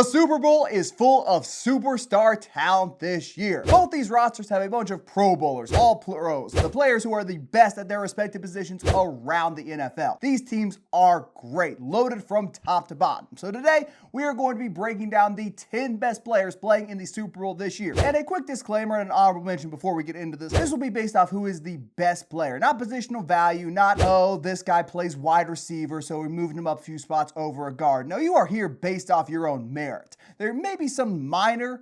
The Super Bowl is full of superstar talent this year. Both these rosters have a bunch of Pro Bowlers, all pros, the players who are the best at their respective positions around the NFL. These teams are great, loaded from top to bottom. So today, we are going to be breaking down the 10 best players playing in the Super Bowl this year. And a quick disclaimer and an honorable mention before we get into this. This will be based off who is the best player, not positional value, not, oh, this guy plays wide receiver, so we're moving him up a few spots over a guard. No, you are here based off your own merit. There may be some minor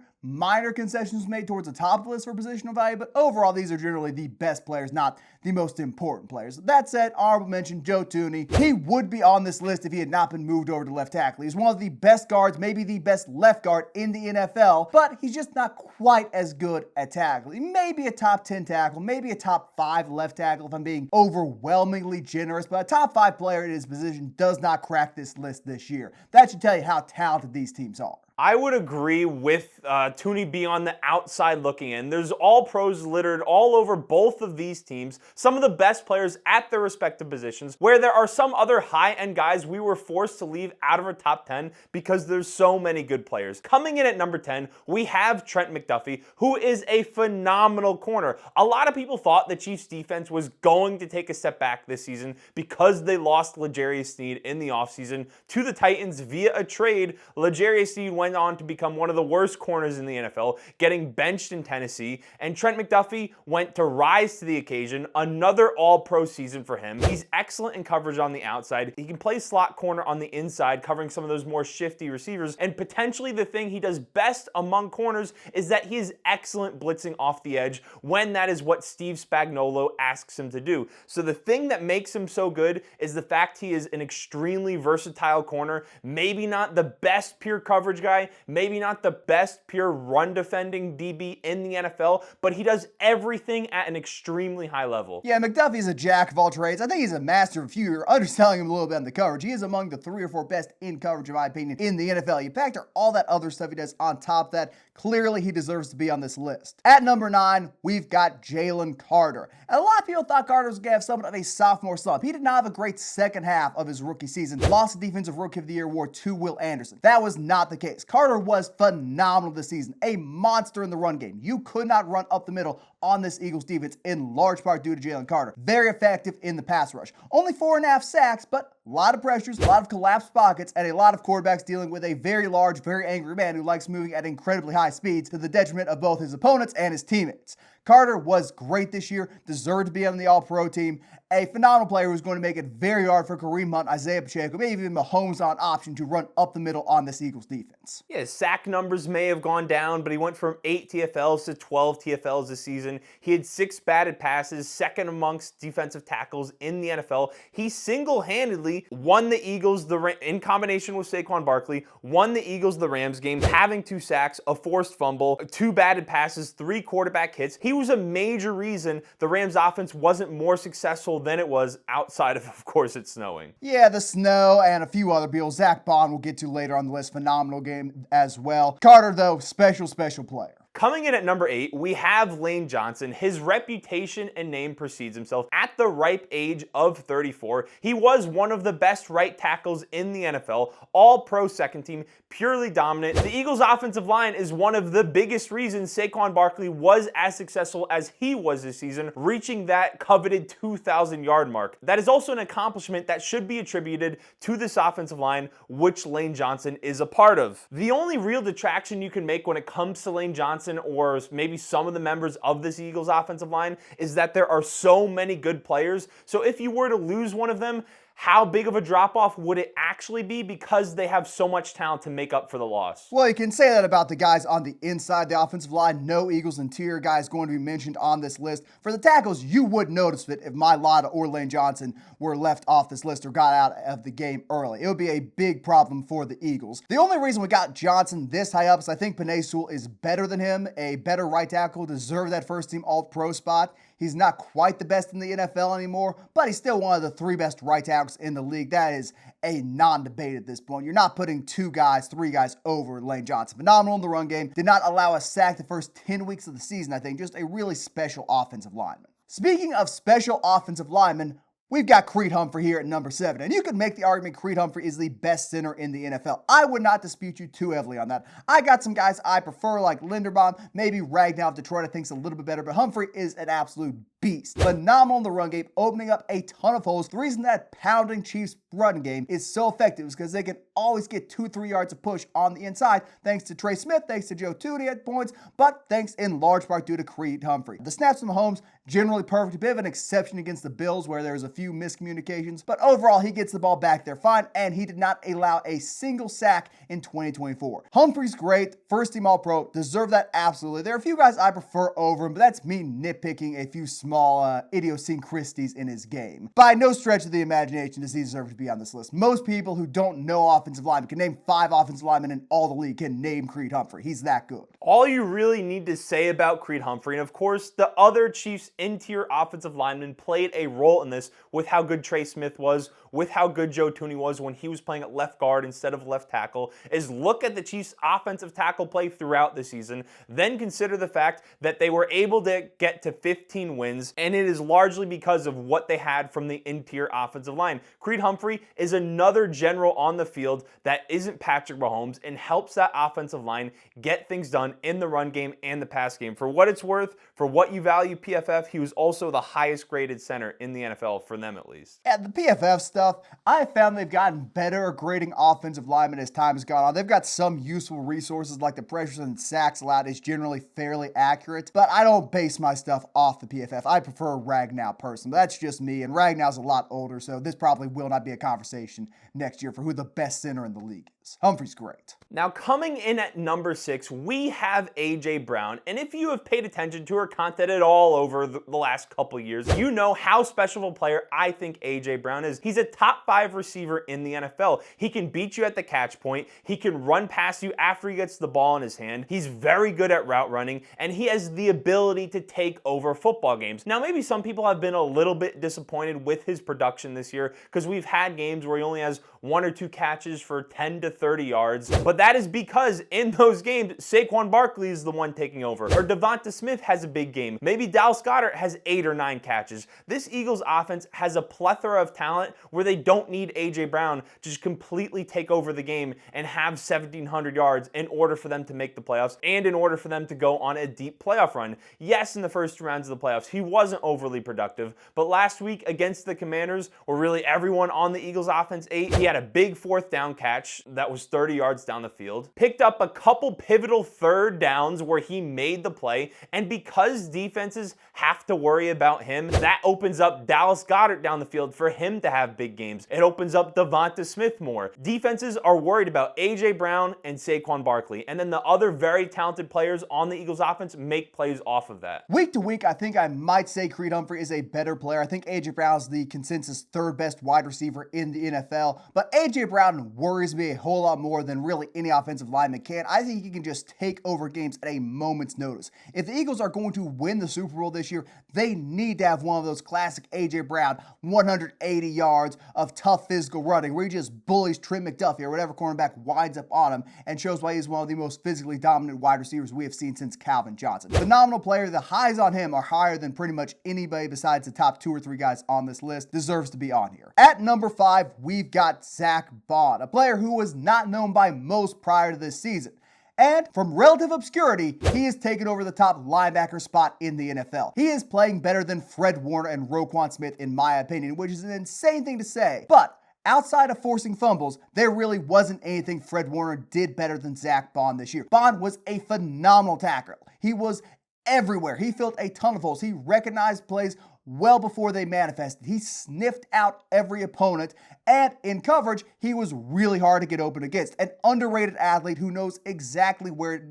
concessions made towards the top of the list for positional value, but overall, these are generally the best players, not the most important players. That said, honorable mention, Joe Thuney. He would be on this list if he had not been moved over to left tackle. He's one of the best guards, maybe the best left guard in the NFL, but he's just not quite as good at tackling. He may be a top 10 tackle, maybe a top 5 left tackle if I'm being overwhelmingly generous, but a top 5 player in his position does not crack this list this year. That should tell you how talented these teams are. I would agree with Thuney being on the outside looking in. There's all pros littered all over both of these teams, some of the best players at their respective positions, where there are some other high-end guys we were forced to leave out of our top 10 because there's so many good players. Coming in at number 10, we have Trent McDuffie, who is a phenomenal corner. A lot of people thought the Chiefs defense was going to take a step back this season because they lost L'Jarius Sneed in the offseason to the Titans via a trade. L'Jarius Sneed went on to become one of the worst corners in the NFL, getting benched in Tennessee, and Trent McDuffie went to rise to the occasion. Another all-pro season for him. He's excellent in coverage on the outside. He can play slot corner on the inside, covering some of those more shifty receivers, and potentially the thing he does best among corners is that he is excellent blitzing off the edge when that is what Steve Spagnuolo asks him to do. So the thing that makes him so good is the fact he is an extremely versatile corner, maybe not the best pure coverage guy, maybe not the best pure run defending DB in the NFL, but he does everything at an extremely high level. Yeah, McDuffie's a jack of all trades. I think he's a master of a few. You're underselling him a little bit on the coverage. He is among the 3 or 4 best in coverage, in my opinion, in the NFL. You factor all that other stuff he does on top of that, clearly he deserves to be on this list. At number 9, we've got Jalen Carter. And a lot of people thought Carter was going to have somewhat of a sophomore slump. He did not have a great second half of his rookie season. Lost the Defensive Rookie of the Year award to Will Anderson. That was not the case. Carter was phenomenal this season, a monster in the run game. You could not run up the middle on this Eagles defense in large part due to Jalen Carter. Very effective in the pass rush. Only 4.5 sacks, but a lot of pressures, a lot of collapsed pockets, and a lot of quarterbacks dealing with a very large, very angry man who likes moving at incredibly high speeds to the detriment of both his opponents and his teammates. Carter was great this year, deserved to be on the All-Pro team, a phenomenal player who's going to make it very hard for Kareem Hunt, Isaiah Pacheco, maybe even Mahomes on option to run up the middle on this Eagles defense. Yeah, his sack numbers may have gone down, but he went from 8 TFLs to 12 TFLs this season. He had 6 batted passes, second amongst defensive tackles in the NFL. He single-handedly won the Eagles, in combination with Saquon Barkley, won the Eagles the Rams game, having 2 sacks, a forced fumble, 2 batted passes, 3 quarterback hits. He was a major reason the Rams offense wasn't more successful than it was outside of course, it snowing. Yeah, the snow and a few other people. Zack Baun we'll get to later on the list. Phenomenal game as well. Carter, though, special player. Coming in at number 8, we have Lane Johnson. His reputation and name precedes himself. At the ripe age of 34, he was one of the best right tackles in the NFL, all-pro second team, purely dominant. The Eagles' offensive line is one of the biggest reasons Saquon Barkley was as successful as he was this season, reaching that coveted 2,000-yard mark. That is also an accomplishment that should be attributed to this offensive line, which Lane Johnson is a part of. The only real detraction you can make when it comes to Lane Johnson or maybe some of the members of this Eagles offensive line is that there are so many good players. So if you were to lose one of them, how big of a drop-off would it actually be because they have so much talent to make up for the loss? Well, you can say that about the guys on the inside, the offensive line. No Eagles interior guys going to be mentioned on this list. For the tackles, you would notice it if Mailata or Lane Johnson were left off this list or got out of the game early. It would be a big problem for the Eagles. The only reason we got Johnson this high up is I think Penei Sewell is better than him, a better right tackle, deserved that first-team All-Pro spot. He's not quite the best in the NFL anymore, but he's still one of the 3 best right tackles in the league. That is a non-debate at this point. You're not putting 2 guys, 3 guys over Lane Johnson. Phenomenal in the run game. Did not allow a sack the first 10 weeks of the season, I think. Just a really special offensive lineman. Speaking of special offensive linemen, We've got Creed Humphrey here at number 7, and you could make the argument Creed Humphrey is the best center in the NFL. I would not dispute you too heavily on that. I got some guys I prefer like Linderbaum, maybe Ragnow of Detroit I think is a little bit better, but Humphrey is an absolute beast. Phenomenal in the run game, opening up a ton of holes. The reason that pounding Chiefs run game is so effective is because they can always get 2-3 yards of push on the inside, thanks to Trey Smith, thanks to Joe Tooney at points, but thanks in large part due to Creed Humphrey. The snaps from Mahomes, generally perfect, a bit of an exception against the Bills where there was a few miscommunications, but overall he gets the ball back there fine, and he did not allow a single sack in 2024. Humphrey's great, first team All-Pro, deserve that absolutely. There are a few guys I prefer over him, but that's me nitpicking a few small idiosyncrasies in his game. By no stretch of the imagination does he deserve to be on this list. Most people who don't know offensive linemen, can name 5 offensive linemen in all the league, can name Creed Humphrey. He's that good. All you really need to say about Creed Humphrey, and of course the other Chiefs interior offensive linemen played a role in this with how good Trey Smith was, with how good Joe Tooney was when he was playing at left guard instead of left tackle, is look at the Chiefs offensive tackle play throughout the season, then consider the fact that they were able to get to 15 wins, and it is largely because of what they had from the interior offensive line. Creed Humphrey is another general on the field that isn't Patrick Mahomes and helps that offensive line get things done in the run game and the pass game. For what it's worth, for what you value PFF, he was also the highest graded center in the NFL, for them at least. At the PFF stuff, I found they've gotten better at grading offensive linemen as time has gone on. They've got some useful resources like the pressures and sacks allowed is generally fairly accurate, but I don't base my stuff off the PFF. I prefer Ragnow personally. That's just me, and Ragnow's a lot older, so this probably will not be a conversation next year for who the best center in the league is. Humphrey's great. Now, coming in at number 6, we have A.J. Brown, and if you have paid attention to our content at all over the last couple years, you know how special of a player I think A.J. Brown is. He's a top 5 receiver in the NFL. He can beat you at the catch point, he can run past you after he gets the ball in his hand, he's very good at route running, and he has the ability to take over football games. Now, maybe some people have been a little bit disappointed with his production this year because we've had games where he only has 1 or 2 catches for 10 to 30 yards, but that is because in those games, Saquon Barkley is the one taking over, or Devonta Smith has a big game. Maybe Dallas Goedert has 8 or 9 catches. This Eagles offense has a plethora of talent where they don't need A.J. Brown to just completely take over the game and have 1,700 yards in order for them to make the playoffs and in order for them to go on a deep playoff run. Yes, in the first 2 rounds of the playoffs, he wasn't overly productive, but last week against the Commanders, where really everyone on the Eagles offense ate, he had a big 4th down catch that was 30 yards down the field, picked up a couple pivotal 3rd downs where he made the play, and because defenses have to worry about him, that opens up Dallas Goedert down the field for him to have big games. It opens up Devonta Smith more. Defenses are worried about A.J. Brown and Saquon Barkley, and then the other very talented players on the Eagles offense make plays off of that. Week to week, I think I might say Creed Humphrey is a better player. I think A.J. Brown is the consensus 3rd best wide receiver in the NFL, but A.J. Brown worries me a whole lot more than really any offensive lineman can. I think he can just take over games at a moment's notice. If the Eagles are going to win the Super Bowl this year, they need to have one of those classic A.J. Brown 180 yards of tough physical running where he just bullies Trent McDuffie or whatever cornerback winds up on him and shows why he's one of the most physically dominant wide receivers we have seen since Calvin Johnson. Phenomenal player. The highs on him are higher than pretty much anybody besides the top 2 or 3 guys on this list. Deserves to be on here. At number 5, we've got Zack Baun, a player who was not known by most prior to this season. And from relative obscurity, he has taken over the top linebacker spot in the NFL. He is playing better than Fred Warner and Roquan Smith, in my opinion, which is an insane thing to say. But outside of forcing fumbles, there really wasn't anything Fred Warner did better than Zack Baun this year. Baun was a phenomenal tackler. He was everywhere. He filled a ton of holes. He recognized plays well before they manifested. He sniffed out every opponent, and in coverage, he was really hard to get open against. An underrated athlete who knows exactly where...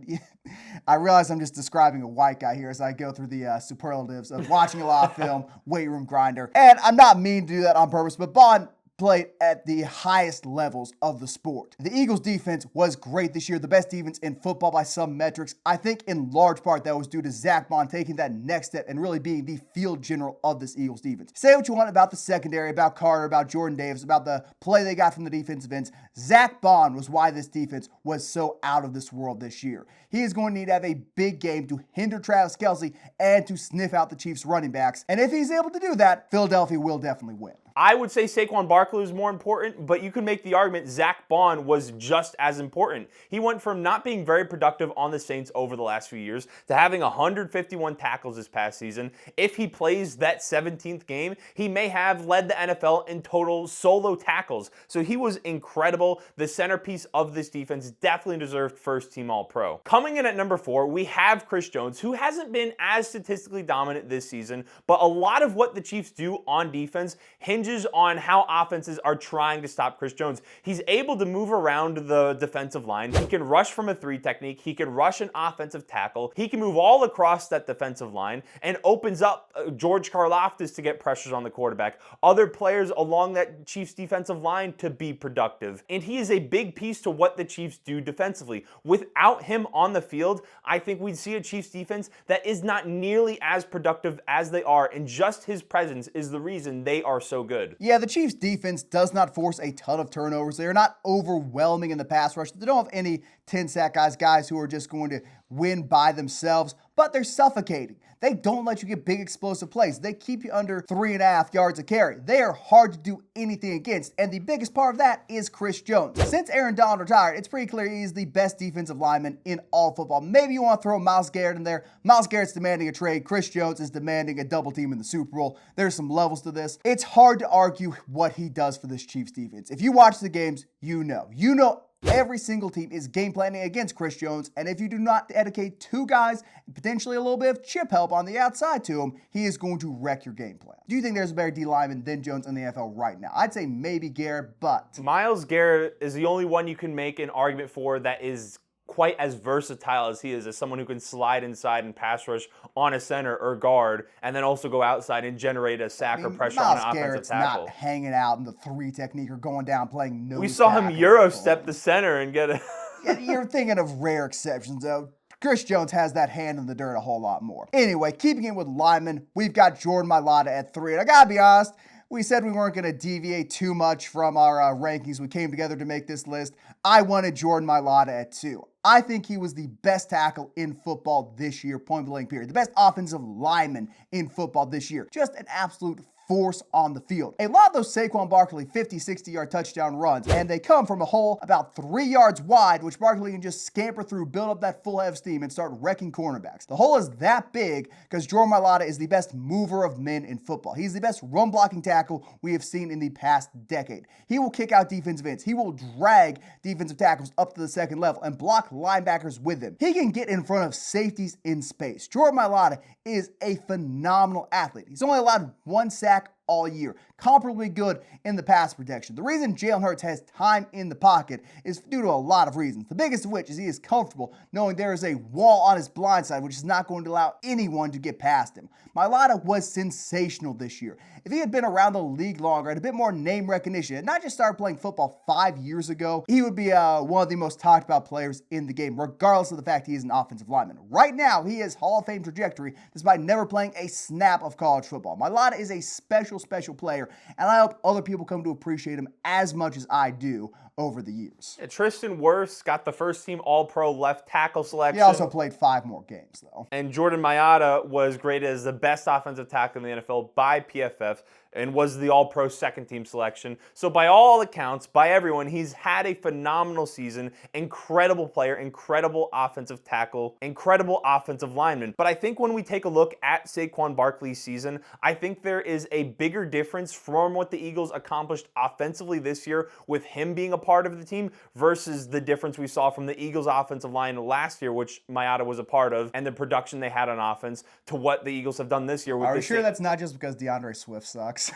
I realize I'm just describing a white guy here as I go through the superlatives of watching a lot of film, weight room grinder. And I'm not mean to do that on purpose, but Baun played at the highest levels of the sport. The Eagles defense was great this year, the best defense in football by some metrics. I think in large part that was due to Zack Baun taking that next step and really being the field general of this Eagles defense. Say what you want about the secondary, about Carter, about Jordan Davis, about the play they got from the defensive ends. Zack Baun was why this defense was so out of this world this year. He is going to need to have a big game to hinder Travis Kelce and to sniff out the Chiefs running backs. And if he's able to do that, Philadelphia will definitely win. I would say Saquon Barkley was more important, but you could make the argument Zack Baun was just as important. He went from not being very productive on the Saints over the last few years to having 151 tackles this past season. If he plays that 17th game, he may have led the NFL in total solo tackles. So he was incredible. The centerpiece of this defense, definitely deserved first team All-Pro. Coming in at number 4, we have Chris Jones, who hasn't been as statistically dominant this season, but a lot of what the Chiefs do on defense hinges on how offenses are trying to stop Chris Jones. He's able to move around the defensive line. He can rush from a 3 technique. He can rush an offensive tackle. He can move all across that defensive line and opens up George Karlaftis to get pressures on the quarterback, other players along that Chiefs defensive line to be productive. And he is a big piece to what the Chiefs do defensively. Without him on the field, I think we'd see a Chiefs defense that is not nearly as productive as they are, and just his presence is the reason they are so good. Yeah, the Chiefs defense does not force a ton of turnovers. They are not overwhelming in the pass rush. They don't have any 10-sack guys who are just going to win by themselves, but they're suffocating. They don't let you get big explosive plays. They keep you under 3.5 yards a carry. They are hard to do anything against, and the biggest part of that is Chris Jones. Since Aaron Donald retired, it's pretty clear he's the best defensive lineman in all football. Maybe you want to throw Myles Garrett in there. Myles Garrett's demanding a trade. Chris Jones is demanding a double team in the Super Bowl. There's some levels to this. It's hard to argue what he does for this Chiefs defense. If you watch the games, you know. Every single team is game planning against Chris Jones, and if you do not dedicate 2 guys and potentially a little bit of chip help on the outside to him, he is going to wreck your game plan. Do you think there's a better D lineman than Jones in the NFL right now? I'd say maybe Garrett, but Myles Garrett is the only one you can make an argument for that is quite as versatile as he is, as someone who can slide inside and pass rush on a center or guard, and then also go outside and generate a sack or pressure on an offensive Garrett's tackle. Not hanging out in the 3 technique or going down playing no. We saw him Euro step the center and get it. Yeah, you're thinking of rare exceptions, though. Chris Jones has that hand in the dirt a whole lot more. Anyway, keeping it with linemen, we've got Jordan Mailata at 3, and I gotta be honest, we said we weren't going to deviate too much from our rankings. We came together to make this list. I wanted Jordan Mailata at 2. I think he was the best tackle in football this year, point blank period. The best offensive lineman in football this year. Just an absolute force on the field. A lot of those Saquon Barkley 50, 60-yard touchdown runs, and they come from a hole about 3 yards wide, which Barkley can just scamper through, build up that full head of steam, and start wrecking cornerbacks. The hole is that big because Jordan Mailata is the best mover of men in football. He's the best run-blocking tackle we have seen in the past decade. He will kick out defensive ends. He will drag defensive tackles up to the second level and block linebackers with him. He can get in front of safeties in space. Jordan Mailata is a phenomenal athlete. He's only allowed 1 sack all year. Comparably good in the pass protection. The reason Jalen Hurts has time in the pocket is due to a lot of reasons. The biggest of which is he is comfortable knowing there is a wall on his blind side which is not going to allow anyone to get past him. Mailata was sensational this year. If he had been around the league longer, had a bit more name recognition, and not just started playing football 5 years ago, he would be one of the most talked about players in the game, regardless of the fact he is an offensive lineman. Right now, he is Hall of Fame trajectory despite never playing a snap of college football. Mailata is a special player, and I hope other people come to appreciate him as much as I do over the years. Yeah, Tristan Wirfs got the first team All-Pro left tackle selection. He also played 5 more games, though. And Jordan Mailata was graded as the best offensive tackle in the NFL by PFF and was the All-Pro second team selection. So by all accounts, by everyone, he's had a phenomenal season. Incredible player, incredible offensive tackle, incredible offensive lineman. But I think when we take a look at Saquon Barkley's season, I think there is a bigger difference from what the Eagles accomplished offensively this year with him being a part of the team versus the difference we saw from the Eagles offensive line last year, which Mailata was a part of, and the production they had on offense to what the Eagles have done this year. With Are we sure that's not just because DeAndre Swift sucks?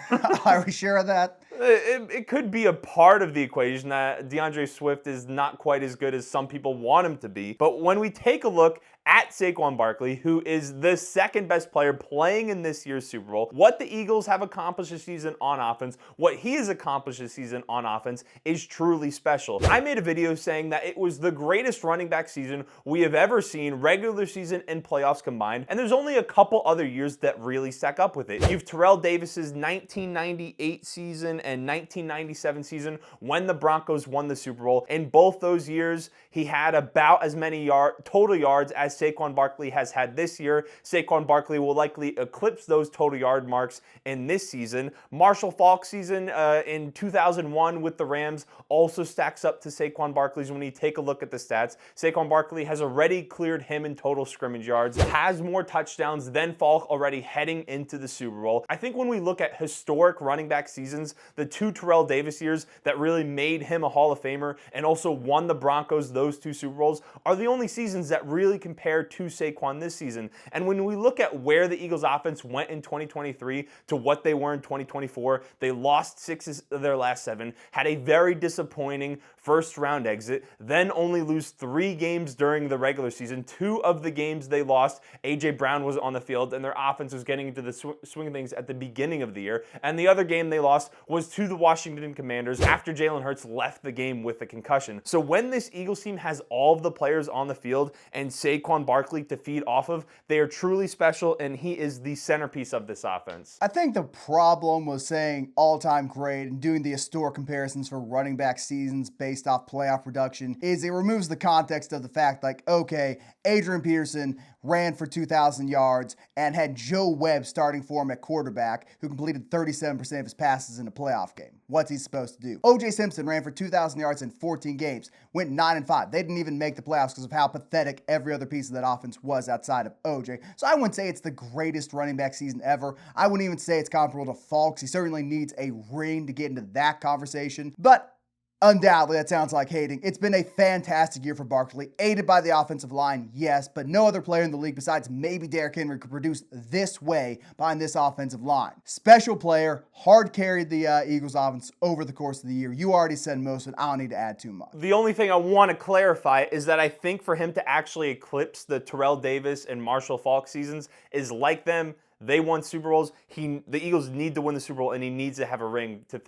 Are we sure of that? It could be a part of the equation that DeAndre Swift is not quite as good as some people want him to be. But when we take a look at Saquon Barkley, who is the second best player playing in this year's Super Bowl, what the Eagles have accomplished this season on offense, what he has accomplished this season on offense is truly truly special. I made a video saying that it was the greatest running back season we have ever seen, regular season and playoffs combined, and there's only a couple other years that really stack up with it. You've Terrell Davis's 1998 season and 1997 season when the Broncos won the Super Bowl. In both those years, he had about as many total yards as Saquon Barkley has had this year. Saquon Barkley will likely eclipse those total yard marks in this season. Marshall Faulk's season in 2001 with the Rams also stacks up to Saquon Barkley's when you take a look at the stats. Saquon Barkley has already cleared him in total scrimmage yards, has more touchdowns than Faulk already heading into the Super Bowl. I think when we look at historic running back seasons, the two Terrell Davis years that really made him a Hall of Famer and also won the Broncos those two Super Bowls are the only seasons that really compare to Saquon this season. And when we look at where the Eagles offense went in 2023 to what they were in 2024, they lost 6 of their last 7, had a very disappointing first round exit, then only lose 3 games during the regular season. 2 of the games they lost, A.J. Brown was on the field and their offense was getting into the swing of things at the beginning of the year. And the other game they lost was to the Washington Commanders after Jalen Hurts left the game with a concussion. So when this Eagles team has all of the players on the field and Saquon Barkley to feed off of, they are truly special and he is the centerpiece of this offense. I think the problem was saying all-time great and doing the historic comparisons for running back seasons based off playoff production is it removes the context of the fact like, okay, Adrian Peterson ran for 2,000 yards and had Joe Webb starting for him at quarterback who completed 37% of his passes in a playoff game. What's he supposed to do? O.J. Simpson ran for 2,000 yards in 14 games, went 9-5. They didn't even make the playoffs because of how pathetic every other piece of that offense was outside of O.J. So I wouldn't say it's the greatest running back season ever. I wouldn't even say it's comparable to Faulk's. He certainly needs a ring to get into that conversation. But undoubtedly, that sounds like hating. It's been a fantastic year for Barkley, aided by the offensive line, yes, but no other player in the league besides maybe Derrick Henry could produce this way behind this offensive line. Special player, hard carried the Eagles offense over the course of the year. You already said most of it. I don't need to add too much. The only thing I want to clarify is that I think for him to actually eclipse the Terrell Davis and Marshall Faulk seasons is like them. They won Super Bowls. The Eagles need to win the Super Bowl, and he needs to have a ring to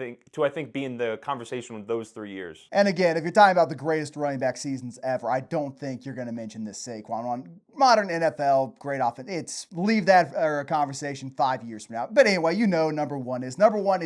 I think, be in the conversation with those 3 years. And again, if you're talking about the greatest running back seasons ever, I don't think you're going to mention this Saquon one. Modern NFL, great offense. Leave that for a conversation 5 years from now. But anyway, you know number one is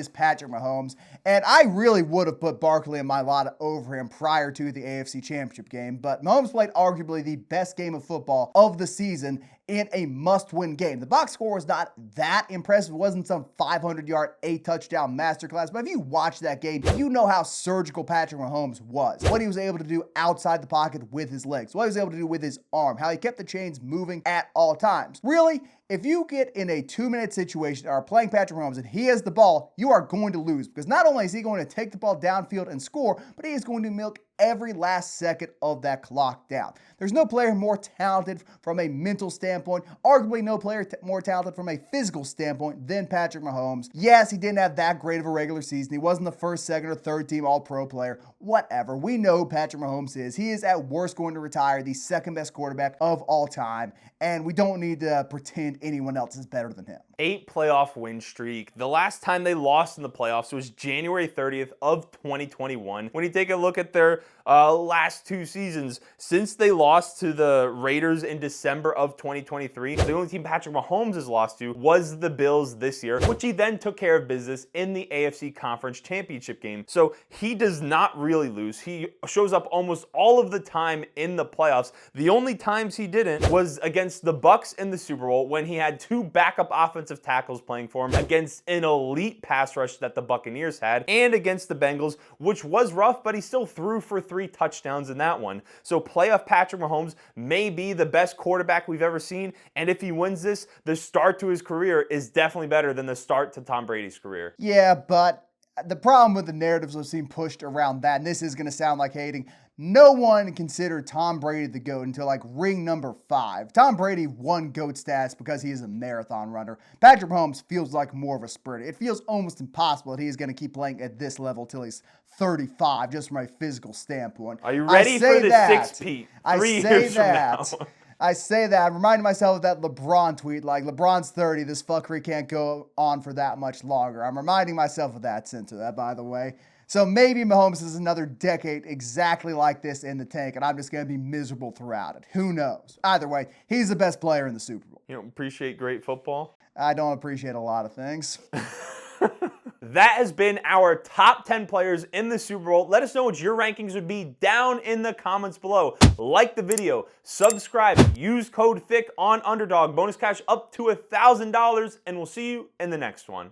Patrick Mahomes. And I really would have put Barkley and Mailata over him prior to the AFC Championship game. But Mahomes played arguably the best game of football of the season in a must-win game. The box score was not that impressive. It wasn't some 500-yard, 8-touchdown masterclass. But if you watch that game, you know how surgical Patrick Mahomes was. What he was able to do outside the pocket with his legs. What he was able to do with his arm. How he kept the chains moving at all times. Really, if you get in a 2-minute situation or are playing Patrick Mahomes and he has the ball, you are going to lose. Because not only is he going to take the ball downfield and score, but he is going to milk every last second of that clock down. There's no player more talented from a mental standpoint, arguably no player more talented from a physical standpoint than Patrick Mahomes. Yes, he didn't have that great of a regular season. He wasn't the first, second, or third team All-Pro player. Whatever. We know who Patrick Mahomes is. He is at worst going to retire the second best quarterback of all time, and we don't need to pretend anyone else is better than him. 8 playoff win streak. The last time they lost in the playoffs was January 30th of 2021. When you take a look at their last 2 seasons, since they lost to the Raiders in December of 2023, the only team Patrick Mahomes has lost to was the Bills this year, which he then took care of business in the AFC Conference Championship game. So he does not really lose. He shows up almost all of the time in the playoffs. The only times he didn't was against the Bucks in the Super Bowl when he had 2 backup offensive tackles playing for him against an elite pass rush that the Buccaneers had, and against the Bengals, which was rough, but he still threw for 3 touchdowns in that one. So playoff Patrick Mahomes may be the best quarterback we've ever seen, and if he wins this, the start to his career is definitely better than the start to Tom Brady's career. Yeah, but the problem with the narratives I've seen pushed around that, and this is going to sound like hating, no one considered Tom Brady the GOAT until like ring number 5. Tom Brady won GOAT stats because he is a marathon runner. Patrick Mahomes feels like more of a sprinter. It feels almost impossible that he is going to keep playing at this level till he's 35, just from a physical standpoint. Are you ready for the 6-peat? I say that. I say that. I'm reminding myself of that LeBron tweet, like, LeBron's 30, this fuckery can't go on for that much longer. I'm reminding myself of that, censor that, by the way. So maybe Mahomes is another decade exactly like this in the tank, and I'm just going to be miserable throughout it. Who knows? Either way, he's the best player in the Super Bowl. You don't appreciate great football? I don't appreciate a lot of things. That has been our top 10 players in the Super Bowl. Let us know what your rankings would be down in the comments below. Like the video, subscribe, use code Thicc on Underdog. Bonus cash up to $1,000, and we'll see you in the next one.